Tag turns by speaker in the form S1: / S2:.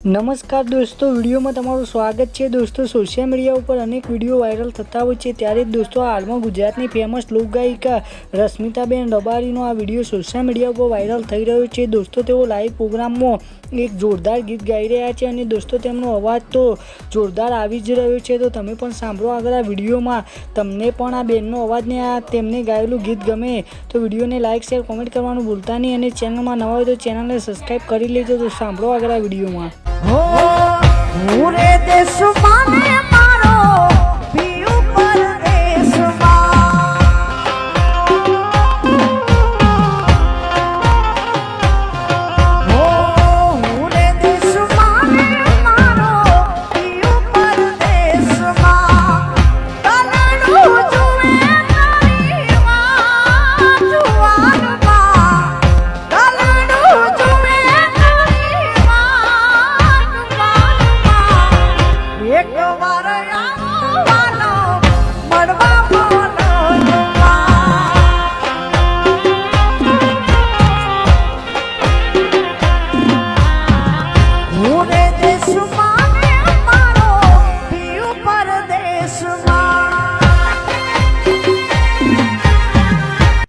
S1: નમસ્કાર દોસ્તો, વિડીયોમાં તમારું સ્વાગત છે। દોસ્તો, સોશિયલ મીડિયા ઉપર અનેક વિડીયો વાયરલ થતા હોય છે, ત્યારે જ દોસ્તો હાલમાં ગુજરાતની ફેમસ લોકગાયિકા રશ્મિતાબેન રબારીનો આ વિડીયો સોશિયલ મીડિયા ઉપર વાયરલ થઈ રહ્યો છે। દોસ્તો, તેઓ લાઈવ પ્રોગ્રામમાં એક જોરદાર ગીત ગાઈ રહ્યા છે અને દોસ્તો તેમનો અવાજ તો જોરદાર આવી જ રહ્યો છે। તો તમે પણ સાંભળો આગળ આ વિડીયોમાં। તમને પણ આ બેનનો અવાજ ને આ તેમને ગાયેલું ગીત ગમે તો વિડીયોને લાઇક શેર કોમેન્ટ કરવાનું ભૂલતા નહીં અને ચેનલમાં નવા હોય તો ચેનલને સબસ્ક્રાઈબ કરી લેજો। તો સાંભળો આગળ આ વિડીયોમાં।
S2: हो पूरे देश माने